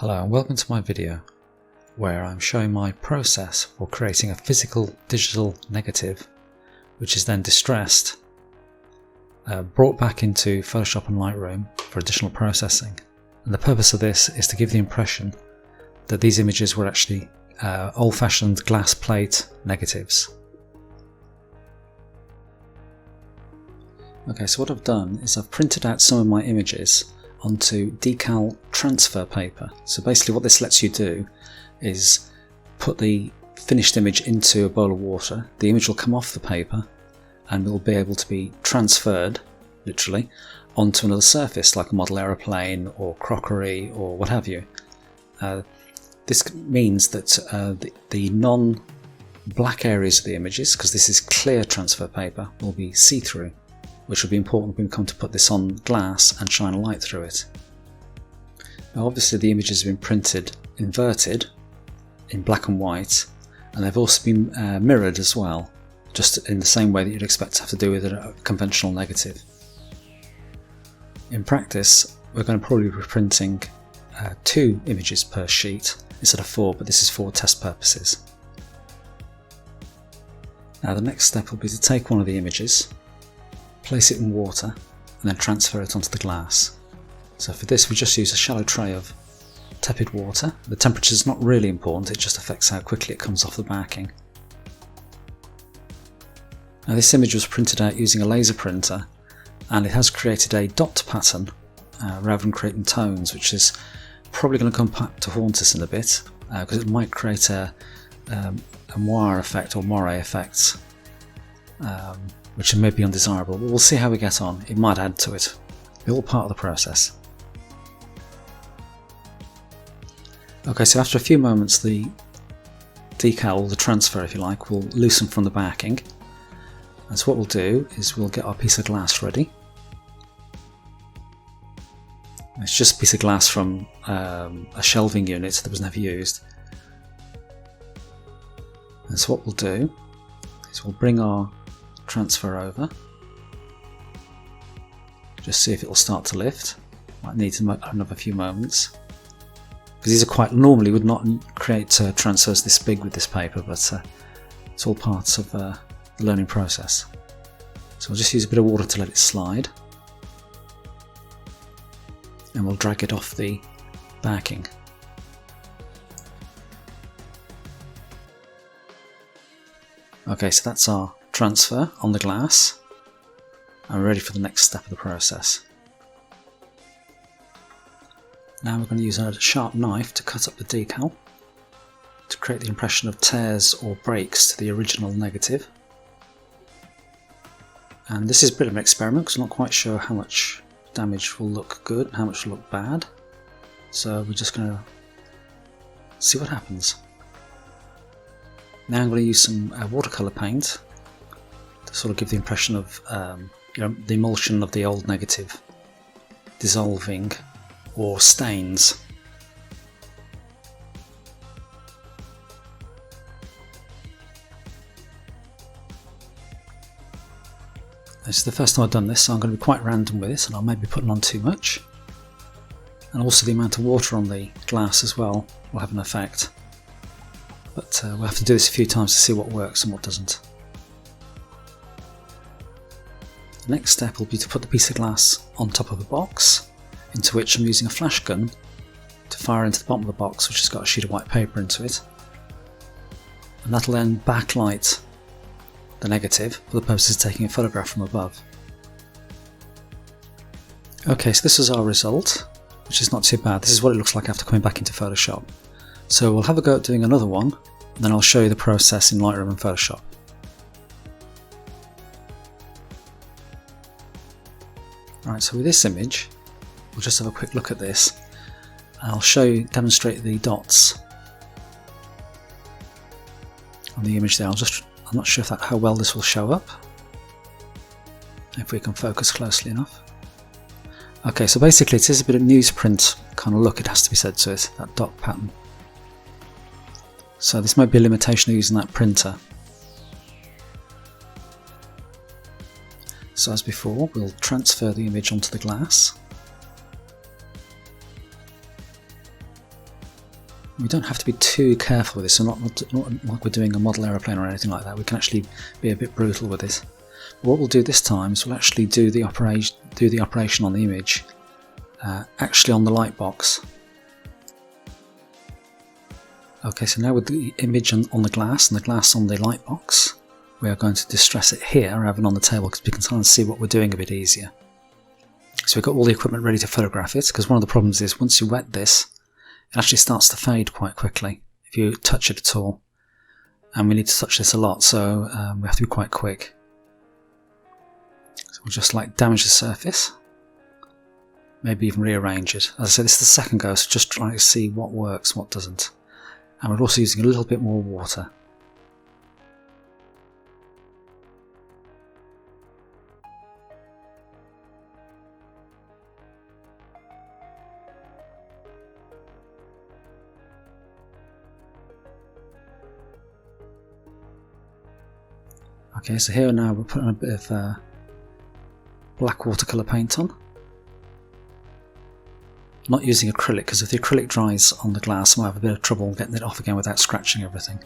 Hello and welcome to my video where I'm showing my process for creating a physical digital negative which is then distressed, brought back into Photoshop and Lightroom for additional processing. And the purpose of this is to give the impression that these images were actually old-fashioned glass plate negatives. Okay, so what I've done is I've printed out some of my images onto decal transfer paper. So basically what this lets you do is put the finished image into a bowl of water. The image will come off the paper and will be able to be transferred, literally, onto another surface like a model aeroplane or crockery or what have you. This means that the non-black areas of the images, because this is clear transfer paper, will be see-through, which will be important when we come to put this on glass and shine a light through it. Now obviously the images have been printed inverted in black and white, and they've also been mirrored as well, just in the same way that you'd expect to have to do with a conventional negative. In practice we're going to probably be printing 2 images per sheet instead of 4, but this is for test purposes. Now the next step will be to take one of the images, place it in water and then transfer it onto the glass. So for this we just use a shallow tray of tepid water. The temperature is not really important, it just affects how quickly it comes off the backing. Now this image was printed out using a laser printer and it has created a dot pattern rather than creating tones, which is probably going to come back to haunt us in a bit because it might create a moire effect or moire effect, which may be undesirable, but we'll see how we get on. It might add to it. It's all part of the process. Okay, so after a few moments the decal, the transfer if you like, will loosen from the backing. And so what we'll do is we'll get our piece of glass ready. It's just a piece of glass from a shelving unit that was never used. And so what we'll do is we'll bring our transfer over, just see if it will start to lift. Might need another few moments because these are quite, normally would not create transfers this big with this paper, but it's all parts of the learning process. So we'll just use a bit of water to let it slide and we'll drag it off the backing. Okay, so that's our transfer on the glass and we're ready for the next step of the process. Now we're going to use a sharp knife to cut up the decal to create the impression of tears or breaks to the original negative. And this is a bit of an experiment because I'm not quite sure how much damage will look good and how much will look bad, so we're just going to see what happens. Now I'm going to use some watercolour paint to sort of give the impression of the emulsion of the old negative dissolving or stains. This is the first time I've done this, so I'm going to be quite random with it and I'll maybe put on too much. And also the amount of water on the glass as well will have an effect. But we'll have to do this a few times to see what works and what doesn't. The next step will be to put the piece of glass on top of a box, into which I'm using a flash gun to fire into the bottom of the box, which has got a sheet of white paper into it. And that'll then backlight the negative for the purposes of taking a photograph from above. Okay, so this is our result, which is not too bad. This is what it looks like after coming back into Photoshop. So we'll have a go at doing another one, and then I'll show you the process in Lightroom and Photoshop. Alright, so with this image, we'll just have a quick look at this, and I'll demonstrate the dots on the image there. I'm not sure how well this will show up, if we can focus closely enough. Okay, so basically it is a bit of newsprint kind of look, it has to be said to it, that dot pattern. So this might be a limitation of using that printer. So as before, we'll transfer the image onto the glass. We don't have to be too careful with this, so not like we're doing a model aeroplane or anything like that. We can actually be a bit brutal with it. But what we'll do this time is we'll actually do the operation on the image, actually on the light box. Okay, so now with the image on the glass and the glass on the light box, we are going to distress it here rather than on the table because we can kind of see what we're doing a bit easier. So we've got all the equipment ready to photograph it, because one of the problems is once you wet this, it actually starts to fade quite quickly if you touch it at all. And we need to touch this a lot, so we have to be quite quick. So we'll just like damage the surface, maybe even rearrange it. As I said, this is the second go, so just try to see what works, what doesn't. And we're also using a little bit more water. Okay, so here now we're putting a bit of black watercolour paint on. Not using acrylic, because if the acrylic dries on the glass, we'll have a bit of trouble getting it off again without scratching everything.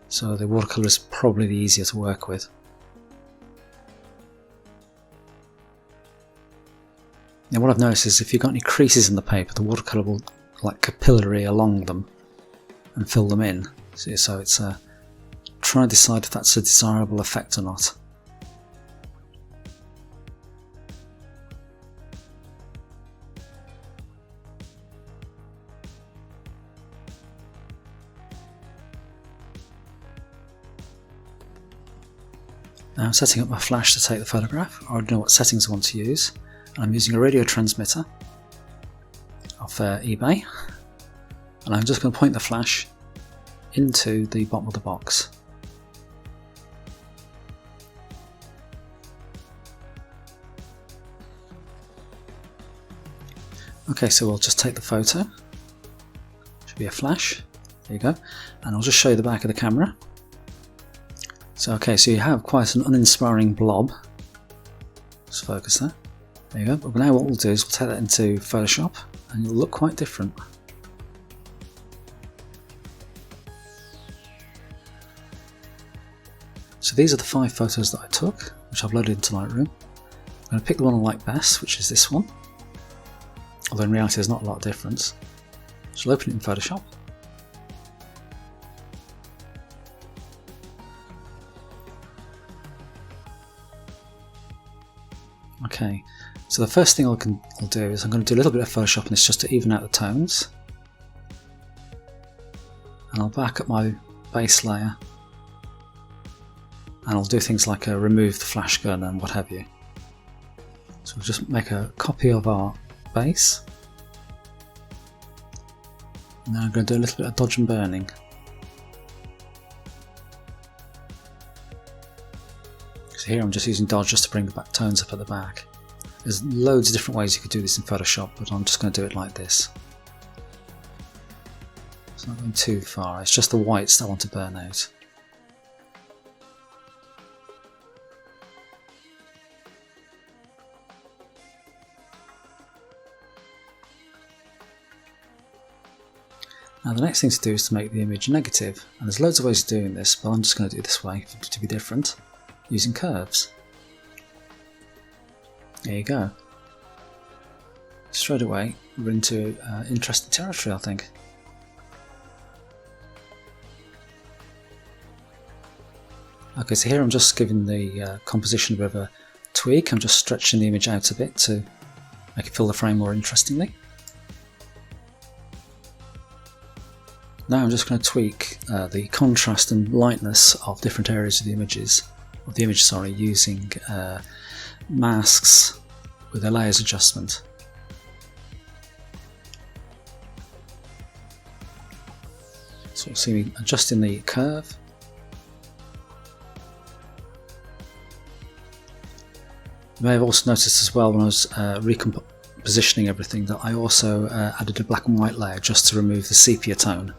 So the watercolour is probably the easier to work with. Now what I've noticed is if you've got any creases in the paper, the watercolour will like capillary along them and fill them in. So it's try and decide if that's a desirable effect or not. Now I'm setting up my flash to take the photograph. I already know what settings I want to use. And I'm using a radio transmitter off eBay. And I'm just going to point the flash into the bottom of the box. Okay, so we'll just take the photo. Should be a flash. There you go. And I'll just show you the back of the camera. So okay, so you have quite an uninspiring blob. Just focus there. There you go. But now what we'll do is we'll take that into Photoshop and it'll look quite different. So these are the 5 photos that I took, which I've loaded into Lightroom. I'm going to pick the one I like best, which is this one. Although in reality there's not a lot of difference. So I'll open it in Photoshop. Okay, so the first thing I'll do is I'm going to do a little bit of Photoshop on this just to even out the tones. And I'll back up my base layer. And I'll do things like remove the flash gun and what have you. So we'll just make a copy of our base. And then I'm going to do a little bit of dodge and burning. So here I'm just using dodge just to bring the back tones up at the back. There's loads of different ways you could do this in Photoshop, but I'm just going to do it like this. It's not going too far, it's just the whites that I want to burn out. Now the next thing to do is to make the image negative, and there's loads of ways of doing this, but I'm just going to do it this way to be different, using curves. There you go. Straight away we're into interesting territory, I think. Okay, so here I'm just giving the composition a bit of a tweak. I'm just stretching the image out a bit to make it fill the frame more interestingly. Now I'm just going to tweak the contrast and lightness of different areas of the image, using masks with a layers adjustment. So we'll see me adjusting the curve. You may have also noticed as well when I was recompositioning everything that I also added a black and white layer just to remove the sepia tone.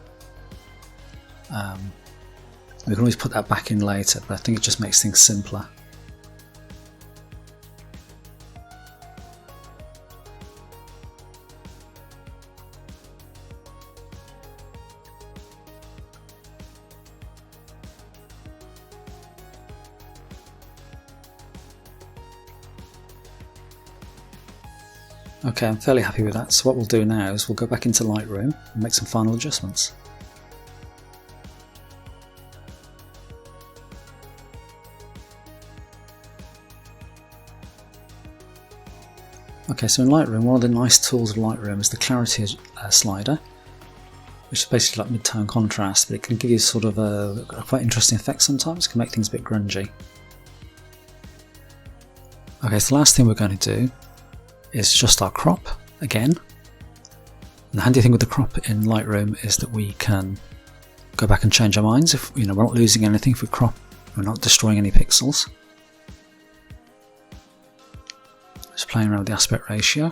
We can always put that back in later, but I think it just makes things simpler. Okay, I'm fairly happy with that, so what we'll do now is we'll go back into Lightroom and make some final adjustments. Okay, so in Lightroom, one of the nice tools of Lightroom is the clarity slider, which is basically like mid-tone contrast, but it can give you sort of a quite interesting effect sometimes. It can make things a bit grungy. Okay, so the last thing we're going to do is adjust our crop again. And the handy thing with the crop in Lightroom is that we can go back and change our minds. If we're not losing anything, if we crop, we're not destroying any pixels. Just playing around with the aspect ratio.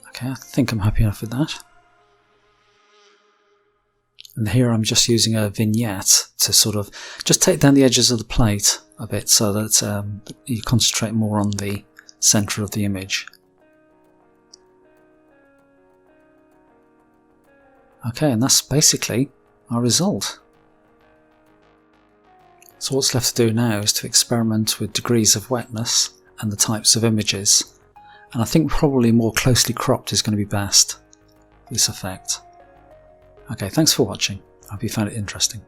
Okay, I think I'm happy enough with that. And here I'm just using a vignette to sort of just take down the edges of the plate a bit so that you concentrate more on the centre of the image. Okay, and that's basically our result. So what's left to do now is to experiment with degrees of wetness and the types of images. And I think probably more closely cropped is going to be best for this effect. Okay, thanks for watching. I hope you found it interesting.